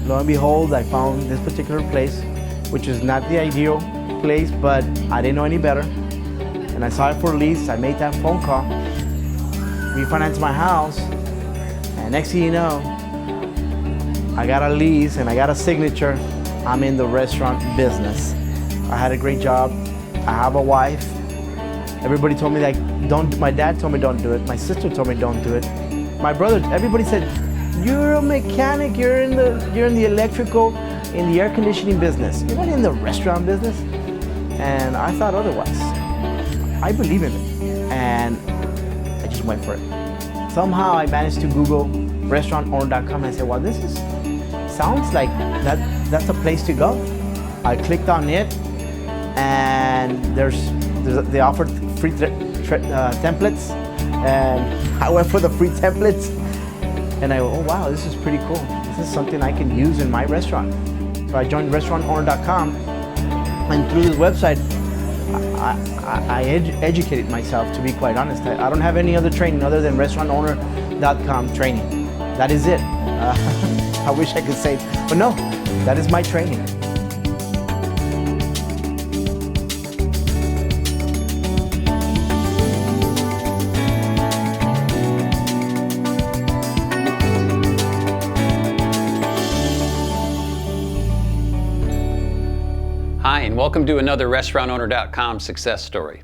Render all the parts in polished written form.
lo and behold, I found this particular place, which is not the ideal place, but I didn't know any better. And I saw it for lease. I made that phone call, refinanced my house, and next thing you know, I got a lease and I got a signature. I'm in the restaurant business. I had a great job. I have a wife. Everybody told me my dad told me don't do it. My sister told me don't do it. My brother, everybody said, you're a mechanic, you're in the electrical, in the air conditioning business. You're not in the restaurant business. And I thought otherwise. I believe in it. And I just went for it. Somehow I managed to Google restaurantowner.com and I said, well, sounds like that's a place to go. I clicked on it, and they offered free templates, and I went for the free templates, and I go, oh wow, this is pretty cool. This is something I can use in my restaurant. So I joined restaurantowner.com, and through this website, I educated myself, to be quite honest. I don't have any other training other than restaurantowner.com training. That is it. I wish I could say it, but no, that is my training. Hi, and welcome to another restaurantowner.com success story.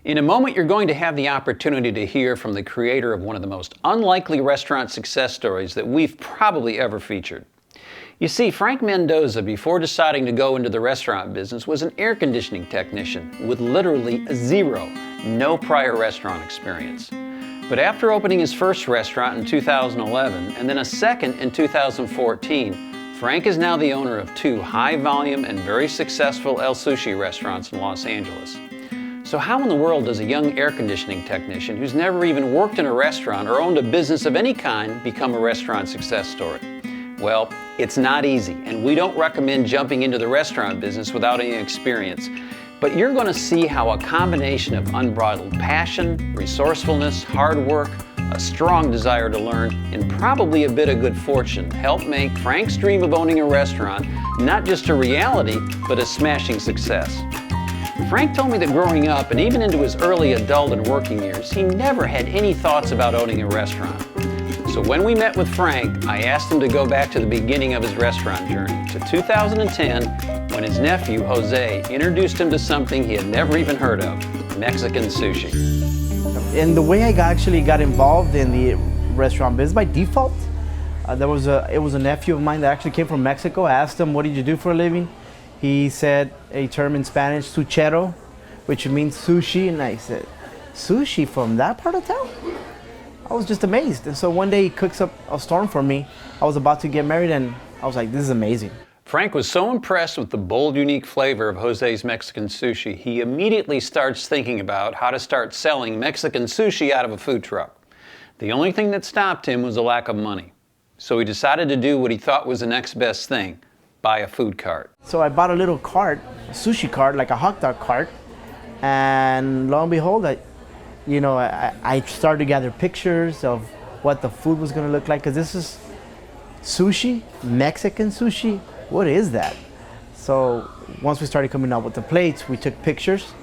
In a moment, you're going to have the opportunity to hear from the creator of one of the most unlikely restaurant success stories that we've probably ever featured. You see, Frank Mendoza, before deciding to go into the restaurant business, was an air conditioning technician with literally no prior restaurant experience. But after opening his first restaurant in 2011 and then a second in 2014, Frank is now the owner of 2 high-volume and very successful El Sushi restaurants in Los Angeles. So how in the world does a young air conditioning technician who's never even worked in a restaurant or owned a business of any kind become a restaurant success story? Well, it's not easy, and we don't recommend jumping into the restaurant business without any experience. But you're going to see how a combination of unbridled passion, resourcefulness, hard work, a strong desire to learn, and probably a bit of good fortune help make Frank's dream of owning a restaurant not just a reality, but a smashing success. Frank told me that growing up and even into his early adult and working years, he never had any thoughts about owning a restaurant. So when we met with Frank, I asked him to go back to the beginning of his restaurant journey, to 2010, when his nephew, Jose, introduced him to something he had never even heard of, Mexican sushi. And the way I actually got involved in the restaurant business by default, it was a nephew of mine that actually came from Mexico. I asked him, what did you do for a living? He said a term in Spanish, suchero, which means sushi. And I said, sushi from that part of town? I was just amazed. And so one day he cooks up a storm for me. I was about to get married and I was like, this is amazing. Frank was so impressed with the bold, unique flavor of Jose's Mexican sushi, he immediately starts thinking about how to start selling Mexican sushi out of a food truck. The only thing that stopped him was a lack of money. So he decided to do what he thought was the next best thing, buy a food cart. So I bought a little cart, a sushi cart, like a hot dog cart, and lo and behold, I started to gather pictures of what the food was going to look like, because this is sushi, Mexican sushi. What is that? So once we started coming up with the plates, we took pictures.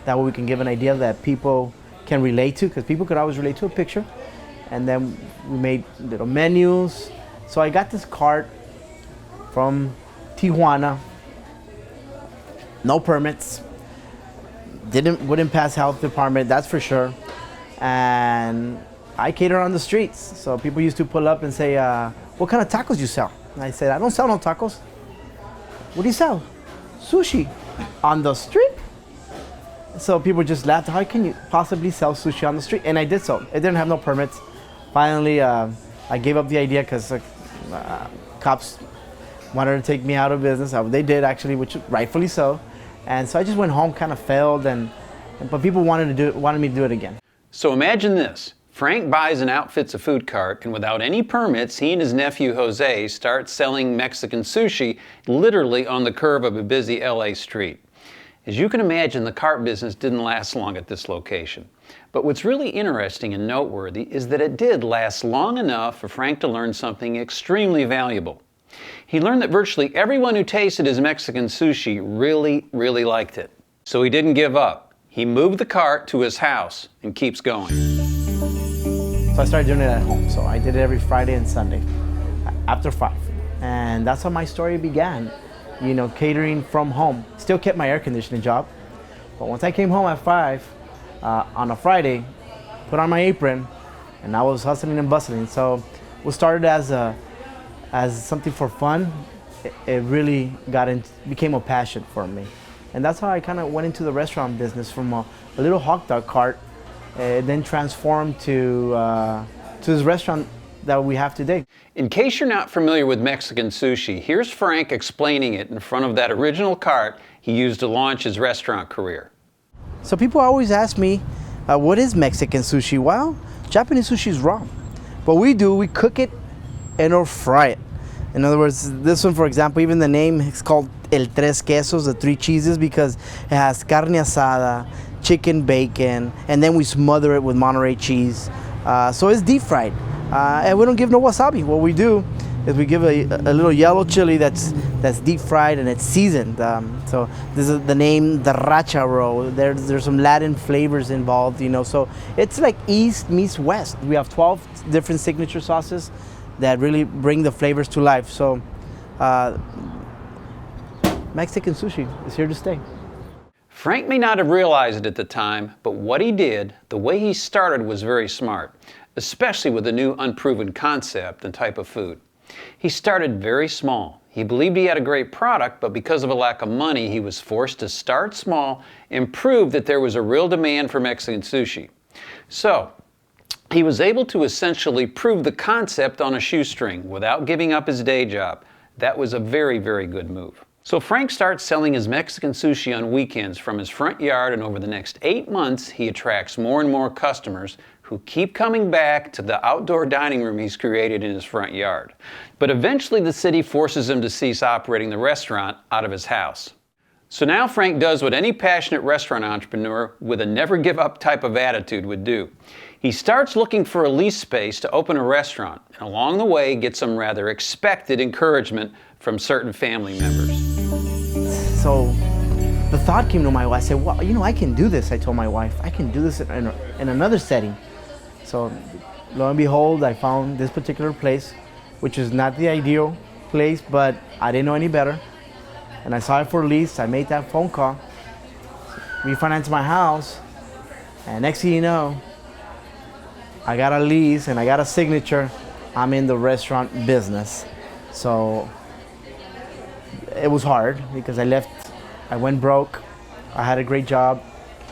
That way we can give an idea that people can relate to, because people could always relate to a picture. And then we made little menus. So I got this cart from Tijuana, no permits, wouldn't pass health department, that's for sure. And I cater on the streets. So people used to pull up and say, what kind of tacos you sell? And I said, I don't sell no tacos. What do you sell? Sushi. On the street? So people just laughed, how can you possibly sell sushi on the street? And I did so. It didn't have no permits. Finally, I gave up the idea because cops wanted to take me out of business. They did actually, which rightfully so. And so I just went home, kind of failed, but people wanted me to do it again. So imagine this. Frank buys and outfits a food cart, and without any permits, he and his nephew Jose start selling Mexican sushi literally on the curve of a busy LA street. As you can imagine, the cart business didn't last long at this location. But what's really interesting and noteworthy is that it did last long enough for Frank to learn something extremely valuable. He learned that virtually everyone who tasted his Mexican sushi really liked it. So he didn't give up. He moved the cart to his house and keeps going. So I started doing it at home. So I did it every Friday and Sunday after 5. And that's how my story began, you know, catering from home. Still kept my air conditioning job. But once I came home at 5 on a Friday, put on my apron, and I was hustling and bustling. So what started as something for fun, it really became a passion for me. And that's how I kind of went into the restaurant business from a little hot dog cart, then transformed to this restaurant that we have today. In case you're not familiar with Mexican sushi, here's Frank explaining it in front of that original cart he used to launch his restaurant career. So people always ask me, what is Mexican sushi? Well, Japanese sushi is raw. What we do, we cook it and or fry it. In other words, this one, for example, even the name is called El Tres Quesos, the 3 cheeses, because it has carne asada, chicken bacon, and then we smother it with Monterey cheese. So it's deep fried. And we don't give no wasabi. What we do is we give a little yellow chili that's deep fried and it's seasoned. So this is the name, the racharo. There's some Latin flavors involved, you know. So it's like East meets West. We have 12 different signature sauces that really bring the flavors to life. So Mexican sushi is here to stay. Frank may not have realized it at the time, but what he did, the way he started, was very smart, especially with a new unproven concept and type of food. He started very small. He believed he had a great product, but because of a lack of money, he was forced to start small and prove that there was a real demand for Mexican sushi. So he was able to essentially prove the concept on a shoestring without giving up his day job. That was a very good move. So Frank starts selling his Mexican sushi on weekends from his front yard, and over the next 8 months, he attracts more and more customers who keep coming back to the outdoor dining room he's created in his front yard. But eventually the city forces him to cease operating the restaurant out of his house. So now Frank does what any passionate restaurant entrepreneur with a never give up type of attitude would do. He starts looking for a lease space to open a restaurant, and along the way gets some rather expected encouragement from certain family members. So the thought came to my wife. I said, well, you know, I can do this. I told my wife, I can do this in another setting. So lo and behold, I found this particular place, which is not the ideal place, but I didn't know any better. And I saw it for lease. I made that phone call, refinanced my house, and next thing you know, I got a lease and I got a signature. I'm in the restaurant business. So it was hard because I went broke. I had a great job.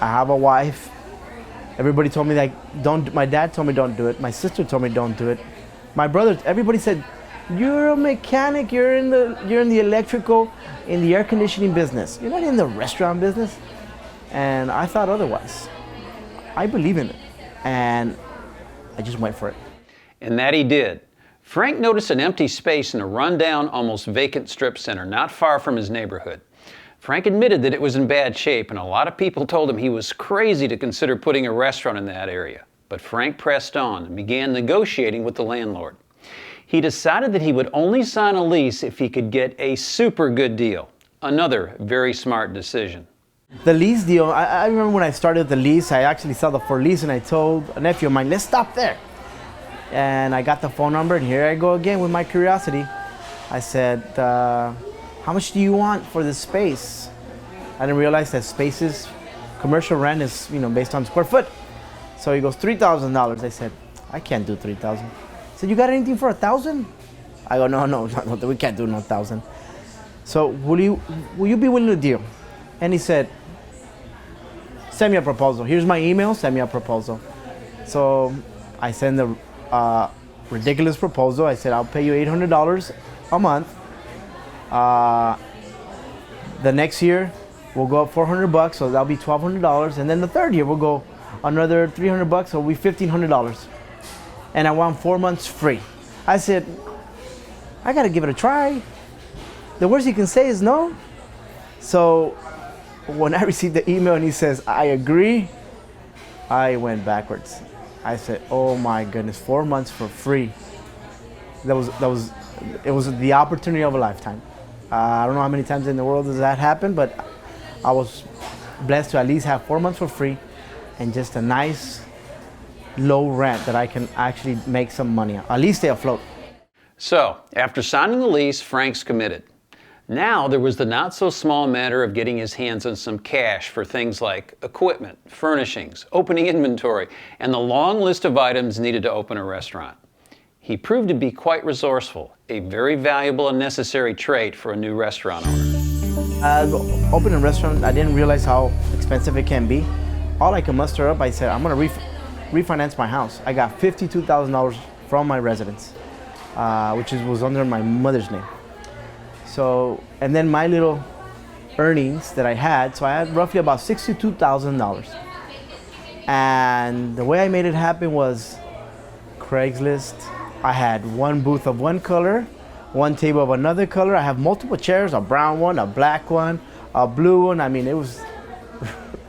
I have a wife. Everybody told me that my dad told me don't do it. My sister told me don't do it. My brother, everybody said, you're a mechanic, you're in the electrical, in the air conditioning business. You're not in the restaurant business. And I thought otherwise. I believe in it. And I just went for it. And that he did. Frank noticed an empty space in a rundown, almost vacant strip center not far from his neighborhood. Frank admitted that it was in bad shape, and a lot of people told him he was crazy to consider putting a restaurant in that area. But Frank pressed on and began negotiating with the landlord. He decided that he would only sign a lease if he could get a super good deal. Another very smart decision. The lease deal, I remember when I started the lease, I actually saw the for lease and I told a nephew of mine, let's stop there. And I got the phone number, and here I go again with my curiosity. I said, how much do you want for this space? I didn't realize that spaces, commercial rent is, you know, based on square foot. So he goes, $3,000. I said, I can't do 3,000. He said, you got anything for 1,000? I go, no, we can't do no 1,000. So will you be willing to deal? And he said, send me a proposal. Here's my email, send me a proposal. So I sent a ridiculous proposal. I said, I'll pay you $800 a month. The next year, we'll go up $400, so that'll be $1,200. And then the third year, we'll go another $300, so it'll be $1,500. And I want 4 months free. I said, I gotta give it a try. The worst you can say is no. So when I received the email and he says, I agree, I went backwards. I said, oh my goodness, 4 months for free. That was it was the opportunity of a lifetime. I don't know how many times in the world does that happen, but I was blessed to at least have 4 months for free and just a nice low rent that I can actually make some money, at least stay afloat. So, after signing the lease, Frank's committed. Now there was the not so small matter of getting his hands on some cash for things like equipment, furnishings, opening inventory, and the long list of items needed to open a restaurant. He proved to be quite resourceful, a very valuable and necessary trait for a new restaurant owner. Opening a restaurant, I didn't realize how expensive it can be. All I could muster up, I said, I'm gonna refinance my house. I got $52,000 from my residence, which was under my mother's name. So, and then my little earnings that I had, so I had roughly about $62,000. And the way I made it happen was Craigslist. I had one booth of one color, one table of another color. I have multiple chairs, a brown one, a black one, a blue one. I mean, it was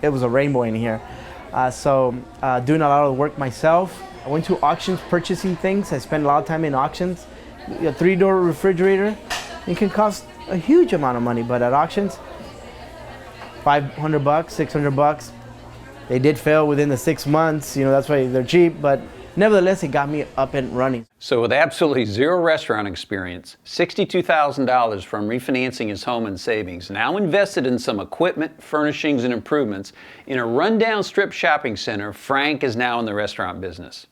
a rainbow in here. Doing a lot of the work myself. I went to auctions purchasing things. I spent a lot of time in auctions. A 3-door refrigerator. It can cost a huge amount of money, but at auctions, $500, $600. They did fail within the 6 months. You know, that's why they're cheap, but nevertheless, it got me up and running. So with absolutely zero restaurant experience, $62,000 from refinancing his home and savings, now invested in some equipment, furnishings, and improvements in a rundown strip shopping center, Frank is now in the restaurant business.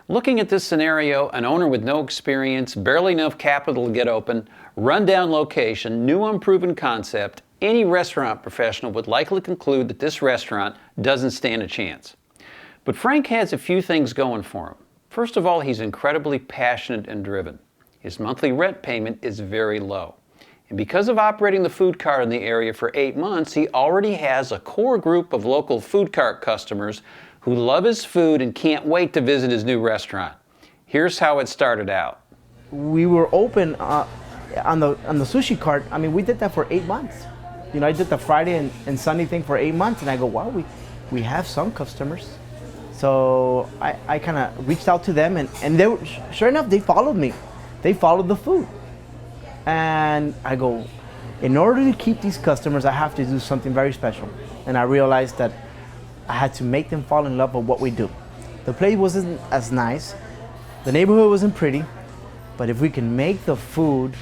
Looking at this scenario, an owner with no experience, barely enough capital to get open, rundown location, new unproven concept, any restaurant professional would likely conclude that this restaurant doesn't stand a chance. But Frank has a few things going for him. First of all, he's incredibly passionate and driven. His monthly rent payment is very low. And because of operating the food cart in the area for 8 months, he already has a core group of local food cart customers who love his food and can't wait to visit his new restaurant. Here's how it started out. We were open on the sushi cart. I mean, we did that for 8 months. You know, I did the Friday and Sunday thing for 8 months, and I go, wow, we have some customers. So I kind of reached out to them, and they were, sure enough, they followed me. They followed the food. And I go, in order to keep these customers, I have to do something very special. And I realized that I had to make them fall in love with what we do. The place wasn't as nice, the neighborhood wasn't pretty, but if we can make the food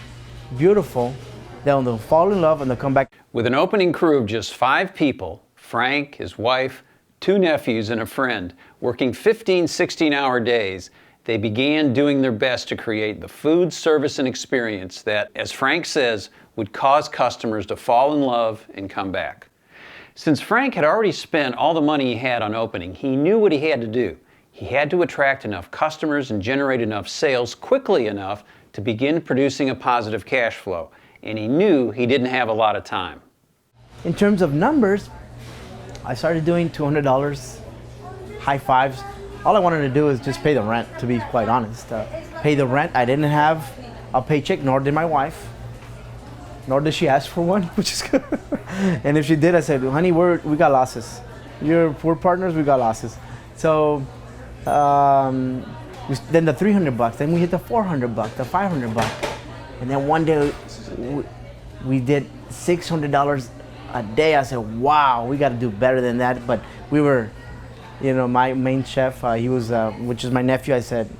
beautiful, then they'll fall in love and they'll come back. With an opening crew of just 5 people, Frank, his wife, 2 nephews, and a friend, working 15, 16-hour days, they began doing their best to create the food, service, and experience that, as Frank says, would cause customers to fall in love and come back. Since Frank had already spent all the money he had on opening, he knew what he had to do. He had to attract enough customers and generate enough sales quickly enough to begin producing a positive cash flow. And he knew he didn't have a lot of time. In terms of numbers, I started doing $200, high fives. All I wanted to do is just pay the rent, to be quite honest. Pay the rent. I didn't have a paycheck, nor did my wife. Nor did she ask for one, which is good. And if she did, I said, honey, we got losses. We're partners, we got losses. So then the $300, then we hit the $400, the $500. And then one day we did $600 a day. I said, wow, we got to do better than that. But we were, you know, my main chef, he was, which is my nephew, I said,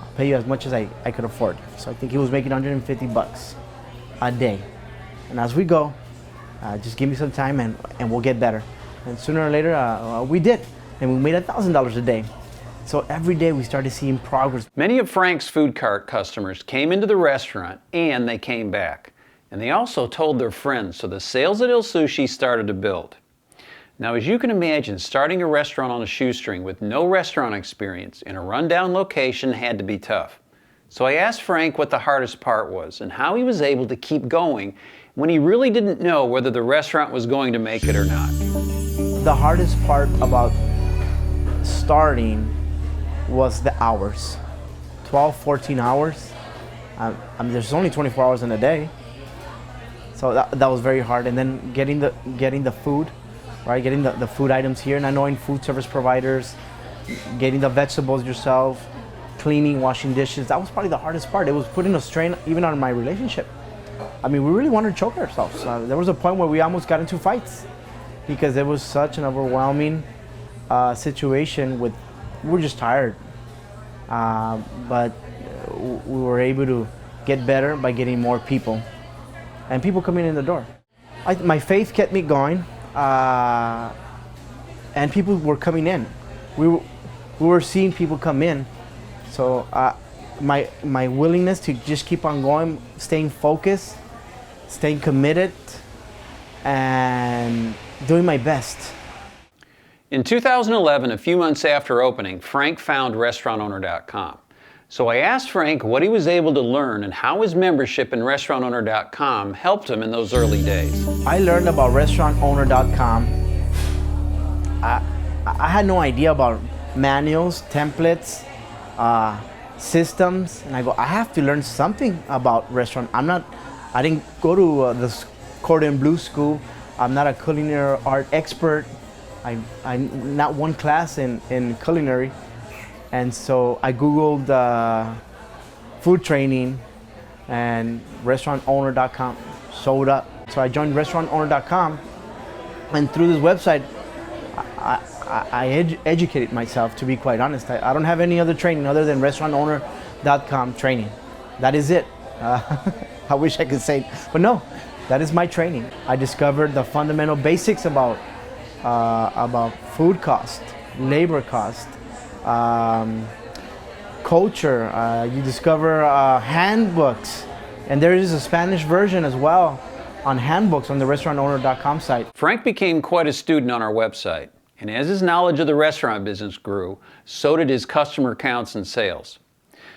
I'll pay you as much as I could afford. So I think he was making $150 a day. And as we go, just give me some time and we'll get better. And sooner or later, we did. And we made $1,000 a day. So every day we started seeing progress. Many of Frank's food cart customers came into the restaurant and they came back. And they also told their friends, so the sales at Il Sushi started to build. Now, as you can imagine, starting a restaurant on a shoestring with no restaurant experience in a rundown location had to be tough. So I asked Frank what the hardest part was and how he was able to keep going when he really didn't know whether the restaurant was going to make it or not. The hardest part about starting was the hours. 12, 14 hours. I mean, there's only 24 hours in a day. So that was very hard. And then getting the food, right? Getting the food items here, not knowing food service providers, getting the vegetables yourself, cleaning, washing dishes. That was probably the hardest part. It was putting a strain even on my relationship. I mean, we really wanted to choke ourselves. There was a point where we almost got into fights because it was such an overwhelming situation. We were just tired. But we were able to get better by getting more people and people coming in the door. My faith kept me going, and people were coming in. We were seeing people come in. So my willingness to just keep on going, staying focused, staying committed, and doing my best. In 2011, a few months after opening, Frank found restaurantowner.com. So I asked Frank what he was able to learn and how his membership in restaurantowner.com helped him in those early days. I learned about restaurantowner.com. I had no idea about manuals, templates, systems, and I have to learn something about restaurant. I didn't go to the Cordon Bleu school. I'm not a culinary art expert. I'm not one class in culinary. And so I Googled food training, and restaurantowner.com showed up. So I joined restaurantowner.com, and through this website, I educated myself, to be quite honest. I don't have any other training other than restaurantowner.com training. That is it. I wish I could say it, but no, that is my training. I discovered the fundamental basics about food cost, labor cost, culture. You discover handbooks, and there is a Spanish version as well on handbooks on the restaurantowner.com site. Frank became quite a student on our website, and as his knowledge of the restaurant business grew, so did his customer counts and sales.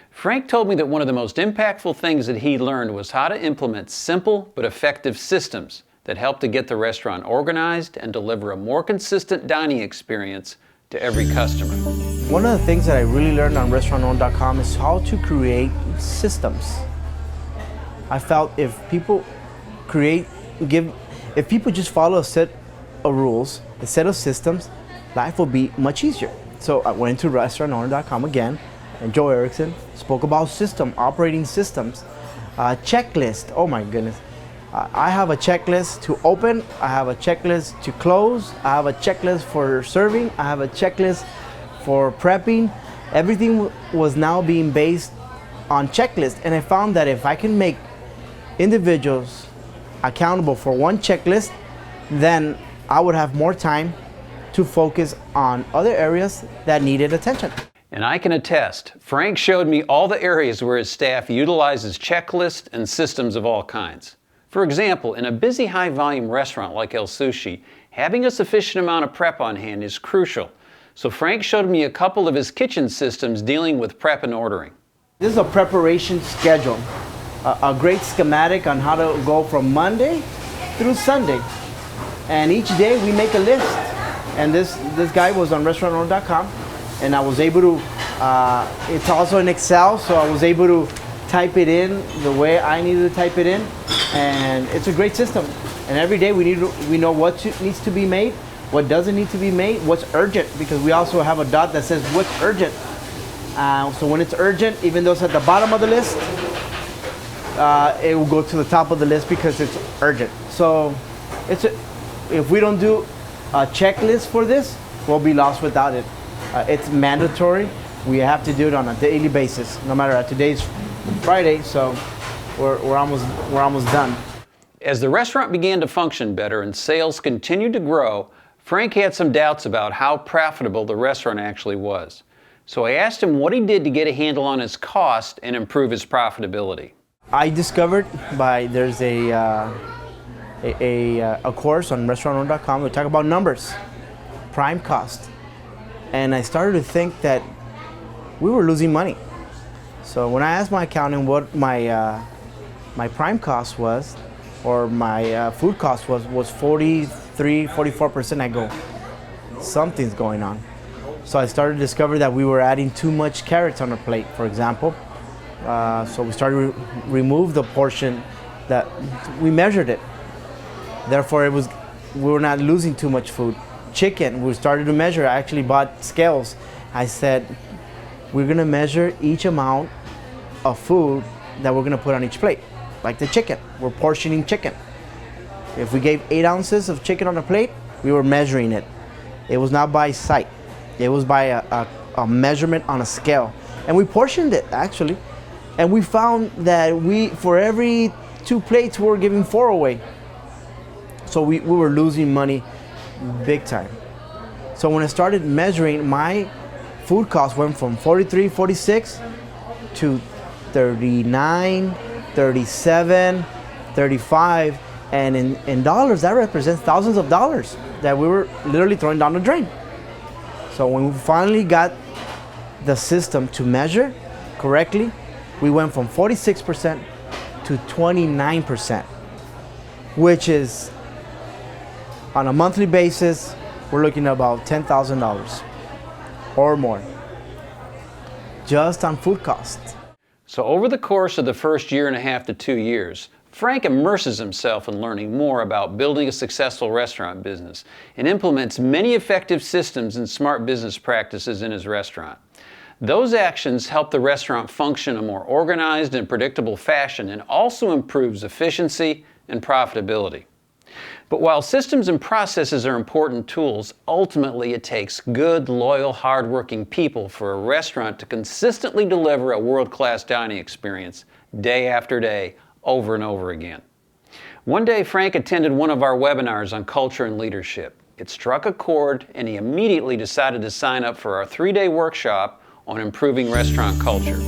Frank told me that one of the most impactful things that he learned was how to implement simple but effective systems that help to get the restaurant organized and deliver a more consistent dining experience to every customer. One of the things that I really learned on restaurantowner.com is how to create systems. I felt if people just follow a set of rules, a set of systems, life will be much easier. So I went to restaurantowner.com again, and Joe Erickson spoke about operating systems, checklist. Oh my goodness. I have a checklist to open, I have a checklist to close, I have a checklist for serving, I have a checklist for prepping. Everything was now being based on checklist, and I found that if I can make individuals accountable for one checklist, then I would have more time to focus on other areas that needed attention. And I can attest, Frank showed me all the areas where his staff utilizes checklists and systems of all kinds. For example, in a busy high-volume restaurant like El Sushi, having a sufficient amount of prep on hand is crucial. So Frank showed me a couple of his kitchen systems dealing with prep and ordering. This is a preparation schedule, a great schematic on how to go from Monday through Sunday. And each day we make a list. And this guy was on restaurantowner.com, and I was able to, it's also in Excel, so I was able to type it in the way I needed to type it in, and it's a great system. And every day we know what needs to be made, what doesn't need to be made, what's urgent, because we also have a dot that says what's urgent. So when it's urgent, even though it's at the bottom of the list, it will go to the top of the list because it's urgent. So if we don't do a checklist for this, we'll be lost without it. It's mandatory. We have to do it on a daily basis, no matter today's Friday, so we're almost done. As the restaurant began to function better and sales continued to grow, Frank had some doubts about how profitable the restaurant actually was. So I asked him what he did to get a handle on his cost and improve his profitability. I discovered there's a course on restaurantowner.com. We talk about numbers, prime cost, and I started to think that we were losing money. So when I asked my accountant what my prime cost was, or my food cost was 43, 44%, I go, something's going on. So I started to discover that we were adding too much carrots on our plate, for example. So we started to remove the portion that we measured it. Therefore, we were not losing too much food. Chicken, we started to measure. I actually bought scales. I said, we're gonna measure each amount of food that we're gonna put on each plate. Like the chicken, we're portioning chicken. If we gave 8 ounces of chicken on a plate, we were measuring it. It was not by sight. It was by a measurement on a scale. And we portioned it, actually. And we found that for every 2 plates, we were giving 4 away. So we were losing money big time. So when I started measuring, my food cost went from 43, 46 to 39, 37, 35, and in dollars, that represents thousands of dollars that we were literally throwing down the drain. So when we finally got the system to measure correctly, we went from 46% to 29%, which is, on a monthly basis, we're looking at about $10,000 or more, just on food costs. So over the course of the first 1.5 to 2 years, Frank immerses himself in learning more about building a successful restaurant business and implements many effective systems and smart business practices in his restaurant. Those actions help the restaurant function in a more organized and predictable fashion and also improves efficiency and profitability. But while systems and processes are important tools, ultimately it takes good, loyal, hardworking people for a restaurant to consistently deliver a world-class dining experience day after day, over and over again. One day, Frank attended one of our webinars on culture and leadership. It struck a chord, and he immediately decided to sign up for our 3-day workshop on improving restaurant culture.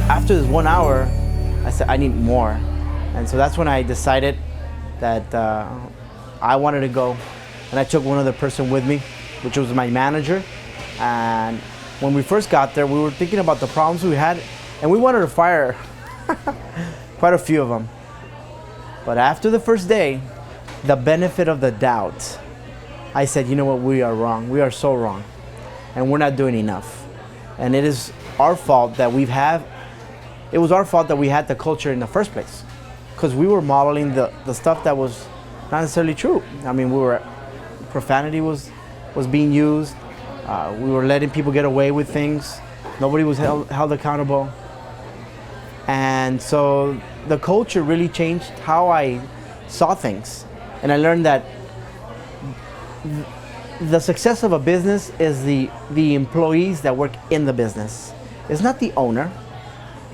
After this 1 hour, I said, I need more. And so that's when I decided that I wanted to go. And I took one other person with me, which was my manager. And when we first got there, we were thinking about the problems we had, and we wanted to fire quite a few of them. But after the first day, the benefit of the doubt, I said, you know what, we are wrong. We are so wrong. And we're not doing enough. And it is our fault that it was our fault that we had the culture in the first place. Because we were modeling the stuff that was not necessarily true. I mean, profanity was being used. We were letting people get away with things. Nobody was held accountable. And so the culture really changed how I saw things. And I learned that the success of a business is the employees that work in the business. It's not the owner.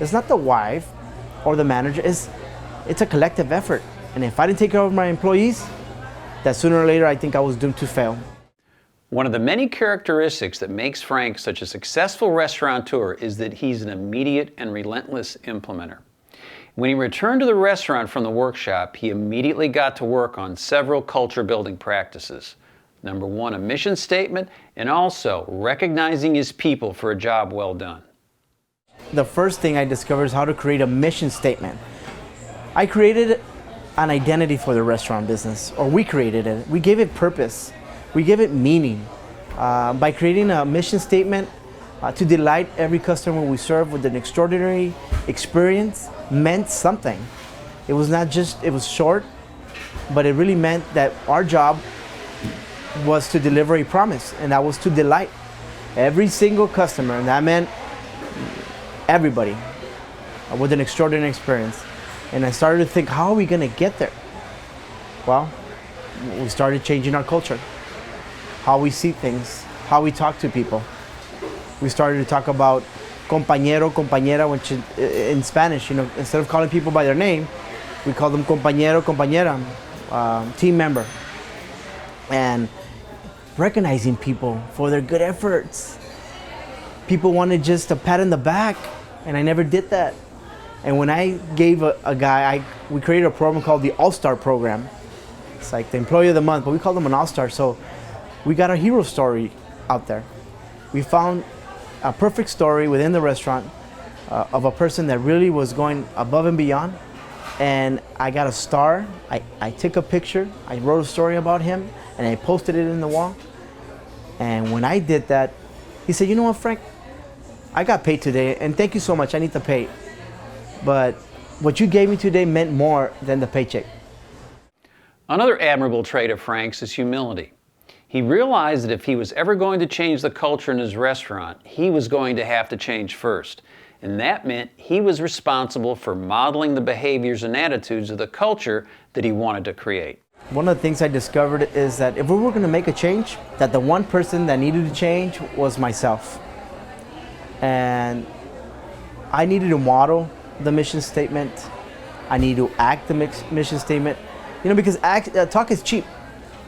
It's not the wife or the manager. It's a collective effort. And if I didn't take care of my employees, that sooner or later I think I was doomed to fail. One of the many characteristics that makes Frank such a successful restaurateur is that he's an immediate and relentless implementer. When he returned to the restaurant from the workshop, he immediately got to work on several culture-building practices. Number 1, a mission statement, and also recognizing his people for a job well done. The first thing I discovered is how to create a mission statement. I created an identity for the restaurant business, or we created it. We gave it purpose. We gave it meaning by creating a mission statement to delight every customer we serve with an extraordinary experience meant something. It was not just, it was short, but it really meant that our job was to deliver a promise, and that was to delight every single customer, and that meant everybody with an extraordinary experience. And I started to think, how are we going to get there? Well, we started changing our culture, how we see things, how we talk to people. We started to talk about compañero, compañera, which in Spanish, instead of calling people by their name, we call them compañero, compañera, team member. And recognizing people for their good efforts. People wanted just a pat in the back, and I never did that. And when I gave a guy, we created a program called the All-Star Program. It's like the Employee of the Month, but we call them an All-Star. So we got a hero story out there. We found a perfect story within the restaurant of a person that really was going above and beyond. And I got a star. I took a picture. I wrote a story about him, and I posted it in the wall. And when I did that, he said, you know what, Frank? I got paid today, and thank you so much. I need the pay. But what you gave me today meant more than the paycheck. Another admirable trait of Frank's is humility. He realized that if he was ever going to change the culture in his restaurant, he was going to have to change first. And that meant he was responsible for modeling the behaviors and attitudes of the culture that he wanted to create. One of the things I discovered is that if we were going to make a change, that the one person that needed to change was myself. And I needed to model the mission statement. I need to act the mission statement. You know, because talk is cheap.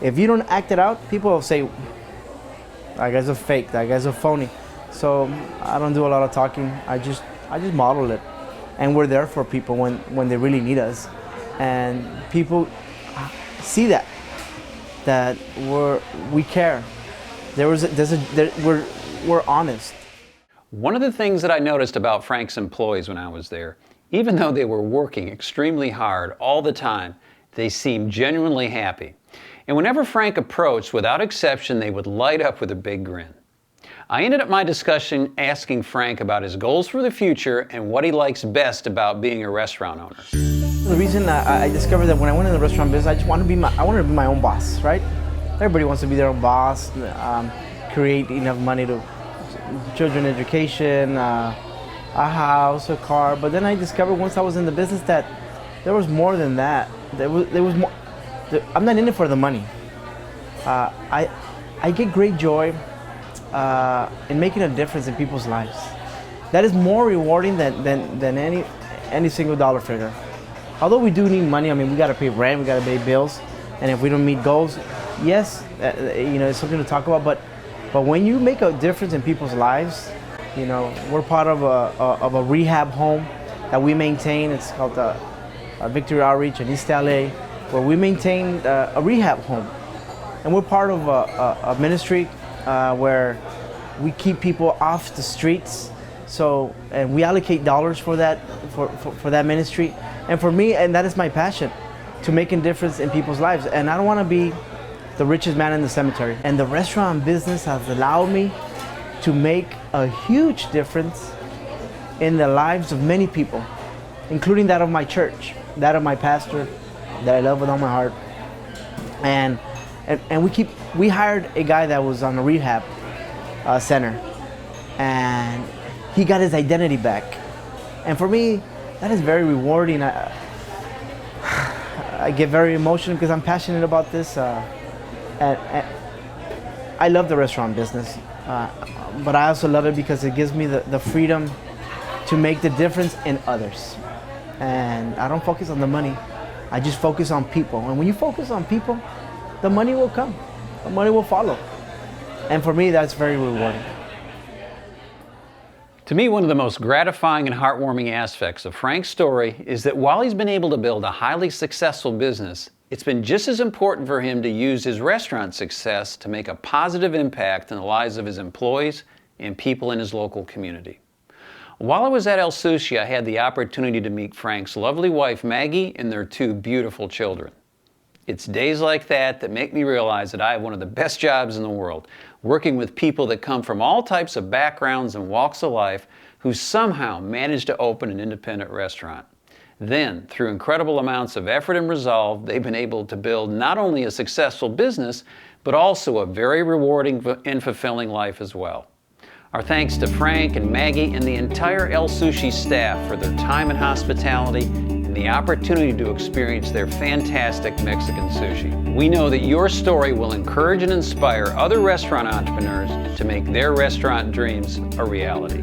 If you don't act it out, people will say, that guy's a fake, that guy's a phony. So I don't do a lot of talking. I just model it. And we're there for people when they really need us. And people see that we care. We're honest. One of the things that I noticed about Frank's employees when I was there, even though they were working extremely hard all the time, they seemed genuinely happy. And whenever Frank approached, without exception, they would light up with a big grin. I ended up my discussion asking Frank about his goals for the future and what he likes best about being a restaurant owner. The reason I discovered that when I went in the restaurant business, I wanted to be my own boss, right? Everybody wants to be their own boss, create enough money to children education, a house, a car. But then I discovered once I was in the business that there was more than that. There was more. I'm not in it for the money. I get great joy in making a difference in people's lives. That is more rewarding than any single dollar figure. Although we do need money, I mean, we got to pay rent, we got to pay bills, and if we don't meet goals, yes, it's something to talk about. But when you make a difference in people's lives, we're part of a rehab home that we maintain. It's called Victory Outreach in East LA, where we maintain a rehab home, and we're part of a ministry where we keep people off the streets. So, and we allocate dollars for that ministry. And for me, and that is my passion, to make a difference in people's lives. And I don't want to be the richest man in the cemetery. And the restaurant business has allowed me to make a huge difference in the lives of many people, including that of my church, that of my pastor, that I love with all my heart. And we hired a guy that was on a rehab center, and he got his identity back. And for me, that is very rewarding. I get very emotional because I'm passionate about this. And I love the restaurant business, but I also love it because it gives me the freedom to make the difference in others. And I don't focus on the money. I just focus on people. And when you focus on people, the money will come. The money will follow. And for me, that's very rewarding. To me, one of the most gratifying and heartwarming aspects of Frank's story is that while he's been able to build a highly successful business, it's been just as important for him to use his restaurant success to make a positive impact in the lives of his employees and people in his local community. While I was at El Sushi, I had the opportunity to meet Frank's lovely wife, Maggie, and their two beautiful children. It's days like that that make me realize that I have one of the best jobs in the world, working with people that come from all types of backgrounds and walks of life who somehow manage to open an independent restaurant. Then, through incredible amounts of effort and resolve, they've been able to build not only a successful business, but also a very rewarding and fulfilling life as well. Our thanks to Frank and Maggie and the entire El Sushi staff for their time and hospitality and the opportunity to experience their fantastic Mexican sushi. We know that your story will encourage and inspire other restaurant entrepreneurs to make their restaurant dreams a reality.